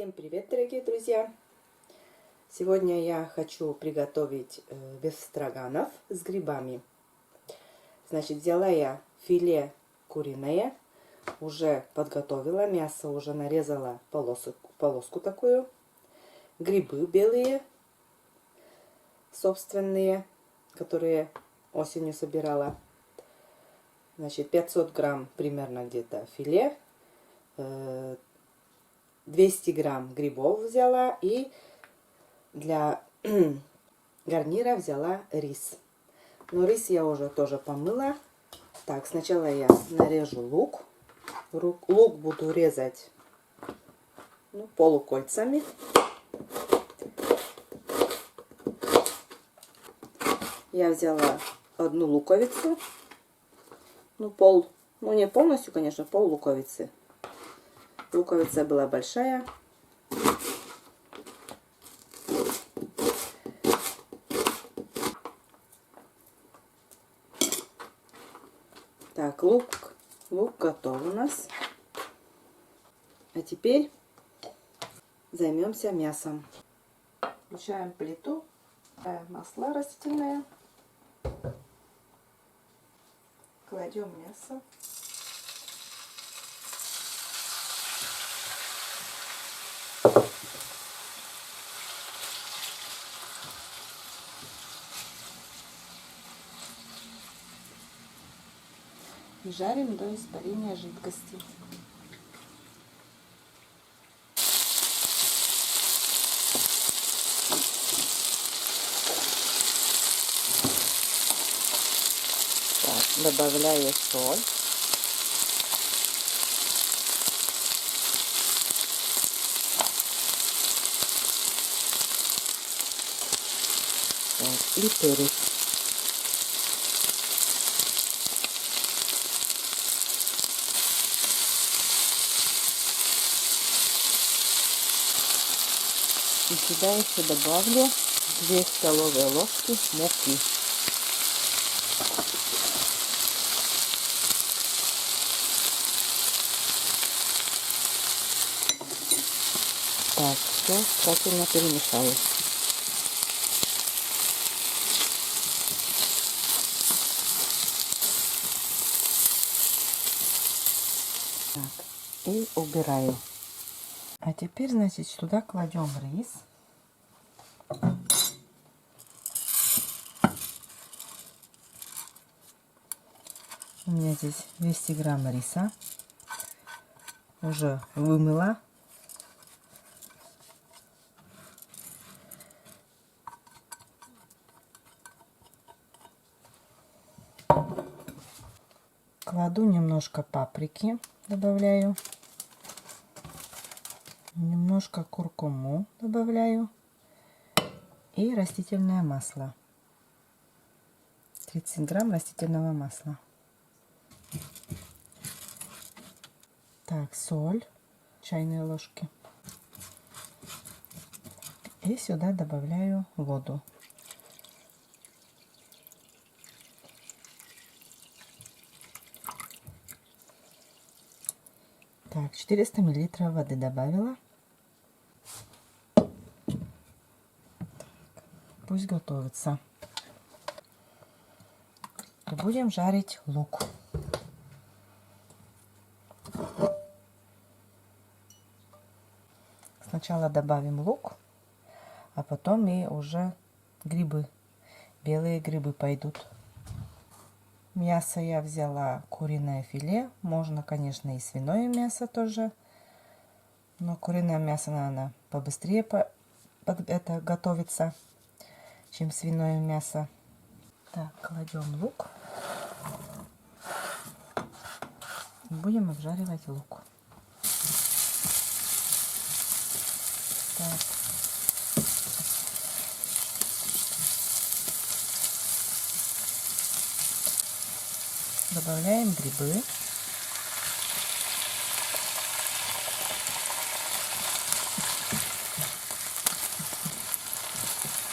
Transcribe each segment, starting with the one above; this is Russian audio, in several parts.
Всем привет, дорогие друзья! Сегодня я хочу приготовить бефстроганов с грибами. Значит, взяла я филе куриное, уже подготовила, мясо уже нарезала полоску такую, грибы белые, собственные, которые осенью собирала. Значит, 500 грамм примерно где-то филе, 200 грамм грибов взяла и для гарнира взяла рис. Но рис я уже тоже помыла. Так, сначала я нарежу лук. Лук буду резать полукольцами. Я взяла одну луковицу. Не полностью, конечно, пол луковицы. Луковица была большая. Так, лук готов у нас. А теперь займемся мясом. Включаем плиту, масло растительное. Кладем мясо. И жарим до испарения жидкости. Так, добавляю соль. Так, и перец. И сюда еще добавлю 2 столовые ложки муки. Так, все тщательно перемешаю. Так, и убираю. А теперь, значит, сюда кладем рис. У меня здесь 200 грамм риса. Уже вымыла. Кладу немножко паприки, добавляю. Немножко куркуму добавляю. И растительное масло. 30 грамм растительного масла. Так, соль. Чайные ложки. И сюда добавляю воду. Так, 400 миллилитров воды добавила. Пусть готовится. И будем жарить лук. Сначала добавим лук, а потом и уже грибы. Белые грибы пойдут. Мясо я взяла куриное филе. Можно, конечно, и свиное мясо тоже. Но куриное мясо, наверное, побыстрее это готовится, чем свиное мясо. Так, кладем лук. Будем обжаривать лук. Так. Добавляем грибы.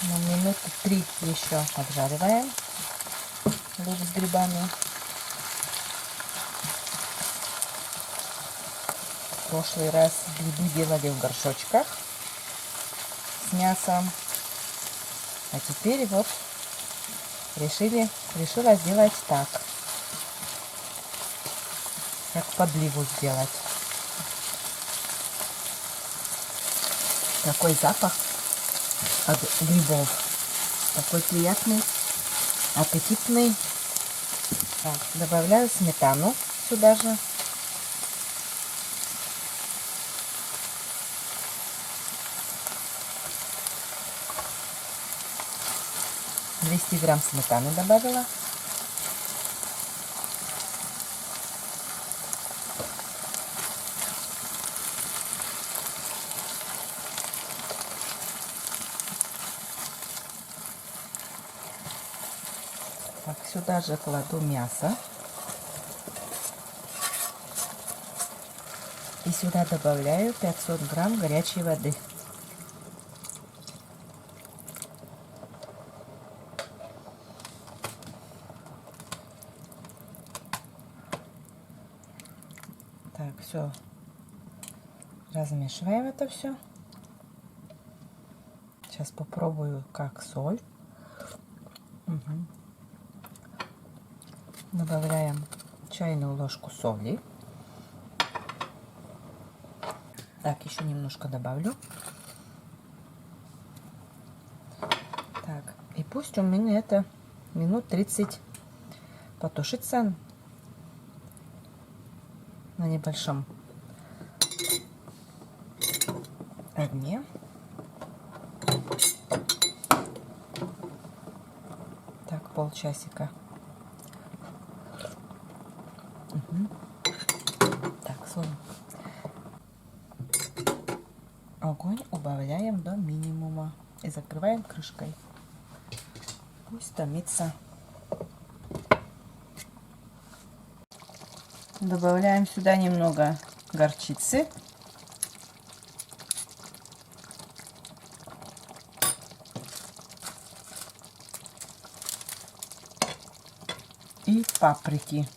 На минуты 3 еще обжариваем лук с грибами. В прошлый раз грибы делали в горшочках с мясом. А теперь вот решила сделать так. Как подливу сделать. Такой запах от грибов. Такой приятный, аппетитный. Так, добавляю сметану сюда же. Двести грамм сметаны добавила. Так, сюда же кладу мясо. И сюда добавляю 500 грамм горячей воды. Так, все. Размешиваем это все. Сейчас попробую, как соль. Угу. Добавляем чайную ложку соли. Так, еще немножко добавлю. Так, и пусть у меня это минут 30 потушится на небольшом огне. Так, полчасика. Угу. Так, соль. Огонь убавляем до минимума и закрываем крышкой. Пусть томится. Добавляем сюда немного горчицы. И паприки.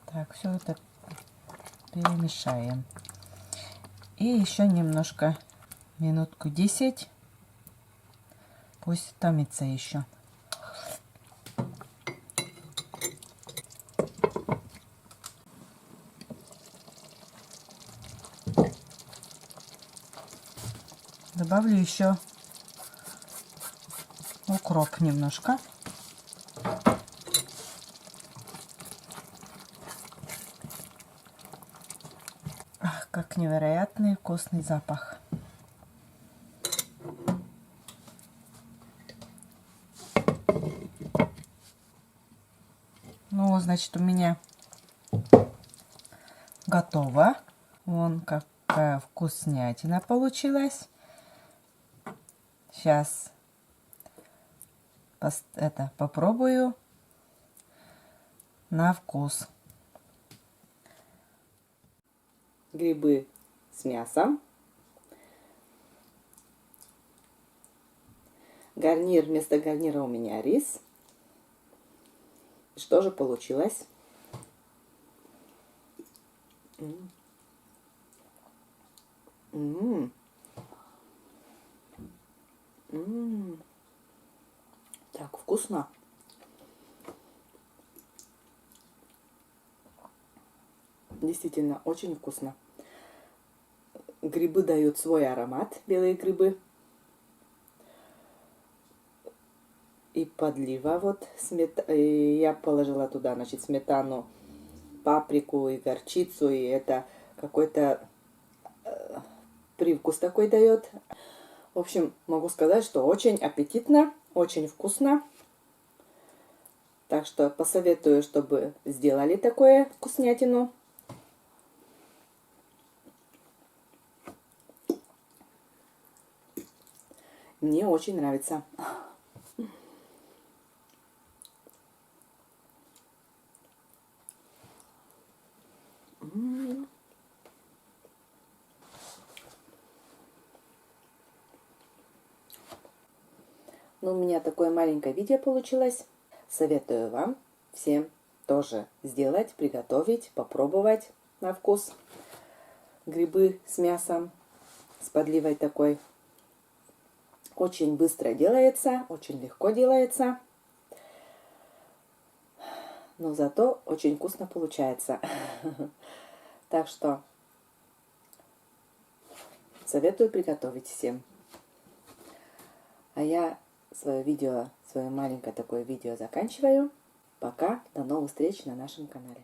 Так, все это перемешаем. И еще немножко, минутку 10. Пусть томится еще. Добавлю еще укроп немножко. Ах, как невероятный вкусный запах. Ну, значит, у меня готово. Вон какая вкуснятина получилась. Сейчас попробую на вкус. Грибы с мясом. Гарнир, вместо гарнира у меня рис. Что же получилось? Так вкусно. Действительно, очень вкусно. Грибы дают свой аромат, белые грибы. И подлива вот. Я положила туда, значит, сметану, паприку и горчицу. И это какой-то привкус такой дает. В общем, могу сказать, что очень аппетитно, очень вкусно. Так что посоветую, чтобы сделали такое вкуснятину. Мне очень нравится. Ну, у меня такое маленькое видео получилось. Советую вам всем тоже сделать, приготовить, попробовать на вкус. Грибы с мясом, с подливой такой. Очень быстро делается, очень легко делается. Но зато очень вкусно получается. Так что советую приготовить всем. А я свое маленькое такое видео заканчиваю. Пока, до новых встреч на нашем канале.